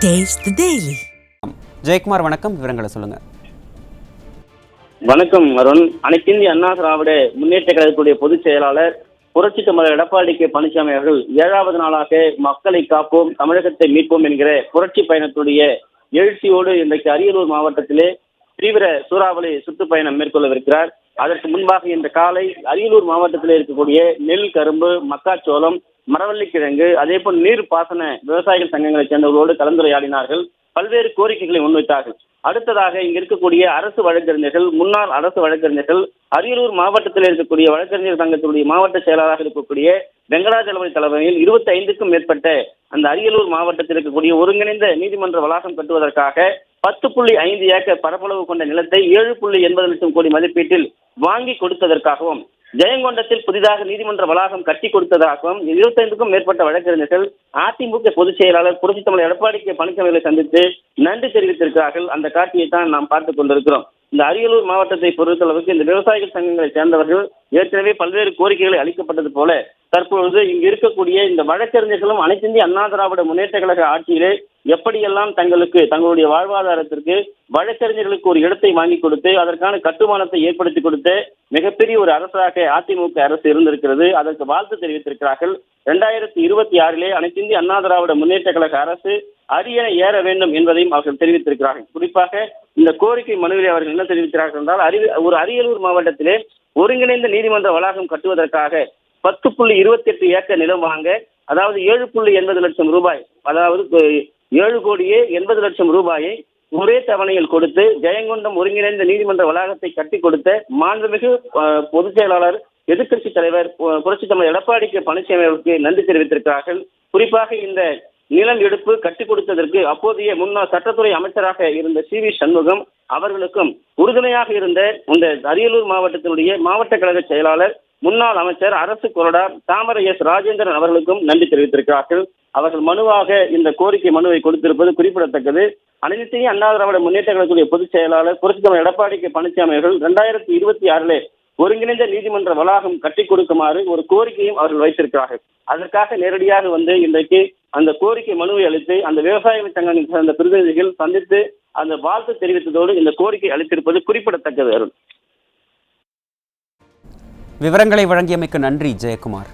Taste the Daily. Jayakumar வணக்கம், விவரங்களை சொல்லுங்க. வணக்கம் அருண். அனைத்து இந்திய அண்ணா திராவிட முன்னேற்ற கழகத்துடைய பொதுச் செயலாளர் புரட்சி தமிழர் எடப்பாடி கே பழனிசாமி அவர்கள் 7வது நாளாக மக்களை காப்போம், தமிழகத்தை மீட்போம் என்கிற புரட்சி பயணத்துடைய எழுச்சியோடு இன்றைக்கு அரியலூர் மாவட்டத்திலே தீவிர சூறாவளி சுற்றுப்பயணம் மேற்கொள்ளவிருக்கிறார். அதற்கு முன்பாக இந்த காலை அரியலூர் மாவட்டத்தில் இருக்கக்கூடிய நெல், கரும்பு, மக்காச்சோளம், மரவள்ளிக்கிழங்கு, அதே போல் நீர் பாசன விவசாயிகள் சங்கங்களைச் சேர்ந்தவர்களோடு கலந்துரையாடினார்கள். பல்வேறு கோரிக்கைகளை முன்வைத்தார்கள். அடுத்ததாக இங்க இருக்கக்கூடிய அரசு வழக்கறிஞர்கள், முன்னாள் அரசு வழக்கறிஞர்கள், அரியலூர் மாவட்டத்தில் இருக்கக்கூடிய வழக்கறிஞர் சங்கத்தினுடைய மாவட்ட செயலாளராக இருக்கக்கூடிய வெங்கடாஜலபதி தலைமையில் 25க்கும் மேற்பட்ட அந்த அரியலூர் மாவட்டத்தில் இருக்கக்கூடிய ஒருங்கிணைந்த நீதிமன்ற வளாகம் கட்டுவதற்காக 10.5 ஏக்கர் பரப்பளவு கொண்ட நிலத்தை 7.80 லட்சம் கோடி மதிப்பீட்டில் வாங்கி கொடுத்ததற்காகவும், ஜெயங்கொண்டத்தில் புதிதாக நீதிமன்ற வளாகம் கட்டி கொடுத்ததாகவும் 25க்கும் மேற்பட்ட வழக்கறிஞர்கள் அதிமுக பொதுச் செயலாளர் புரட்சி தமிழர் எடப்பாடி கே பழனிசாமியை சந்தித்து நன்றி தெரிவித்திருக்கிறார்கள். அந்த காட்சியை தான் நாம் பார்த்துக் கொண்டிருக்கிறோம். இந்த அரியலூர் மாவட்டத்தை பொறுத்தளவுக்கு இந்த விவசாயிகள் சங்கங்களை சேர்ந்தவர்கள் ஏற்கனவே பல்வேறு கோரிக்கைகளை அளிக்கப்பட்டது போல தற்பொழுது இங்கு இருக்கக்கூடிய இந்த வழக்கறிஞர்களும் அனைத்து இந்திய அண்ணா திராவிட முன்னேற்ற கழக ஆட்சியிலே எப்படியெல்லாம் தங்களுடைய வாழ்வாதாரத்திற்கு வழக்கறிஞர்களுக்கு ஒரு இடத்தை வாங்கி கொடுத்து அதற்கான கட்டுமானத்தை ஏற்படுத்தி கொடுத்து மிகப்பெரிய ஒரு அரசாக அதிமுக அரசு இருந்திருக்கிறது. அதற்கு வாழ்த்து தெரிவித்திருக்கிறார்கள். 2026 அனைத்து இந்திய அண்ணா திராவிட முன்னேற்ற கழக அரசு அரியணை ஏற வேண்டும் என்பதையும் அவர்கள் தெரிவித்திருக்கிறார்கள். குறிப்பாக இந்த கோரிக்கை மனுவிலே அவர்கள் என்ன தெரிவிக்கிறார்கள் என்றால், ஒரு அரியலூர் மாவட்டத்திலே ஒருங்கிணைந்த நீதிமன்ற வளாகம் கட்டுவதற்காக 10.28 ஏக்கர் நிலம் வாங்க, அதாவது 7.80 லட்சம் ரூபாய், அதாவது 7,80 லட்சம் ரூபாயை ஒரே தவணையில் கொடுத்து ஜெயங்கொண்டம் ஒருங்கிணைந்த நீதிமன்ற வளாகத்தை கட்டி கொடுத்த மாண்புமிகு பொதுச் செயலாளர், எதிர்க்கட்சி தலைவர் புரட்சி தமிழர் எடப்பாடி கே பழனிசாமி அவர்களுக்கு நன்றி தெரிவித்திருக்கிறார்கள். குறிப்பாக இந்த நிலம் எடுப்பு கட்டி கொடுத்ததற்கு அப்போதைய முன்னாள் சட்டத்துறை அமைச்சராக இருந்த CV சண்முகம் அவர்களுக்கும், உறுதுணையாக இருந்த இந்த அரியலூர் மாவட்டத்தினுடைய மாவட்ட கழக செயலாளர், முன்னாள் அமைச்சர், அரசு கொறடா தாமரை S. ராஜேந்திரன் அவர்களுக்கும் நன்றி தெரிவித்திருக்கிறார்கள். அவர்கள் மனுவாக இந்த கோரிக்கை மனுவை கொடுத்திருப்பது குறிப்பிடத்தக்கது. அனைத்து இந்திய அண்ணா திராவிட முன்னேற்ற கழகத்துடைய பொதுச் செயலாளர் புரட்சி தமிழர் எடப்பாடி கே பழனிசாமி அவர்கள் 2026 ஒருங்கிணைந்த நீதிமன்ற வளாகம் கட்டி கொடுக்குமாறு ஒரு கோரிக்கையும் அவர்கள் வைத்திருக்கிறார்கள். அதற்காக நேரடியாக வந்து இன்றைக்கு அந்த கோரிக்கை மனுவை அளித்து அந்த விவசாய சங்கங்களை சேர்ந்த பிரதிநிதிகள் சந்தித்து அந்த வாழ்த்து தெரிவித்ததோடு இந்த கோரிக்கை அளித்திருப்பது குறிப்பிடத்தக்கது. விவரங்களை வழங்கியமைக்கு நன்றி ஜெயக்குமார்.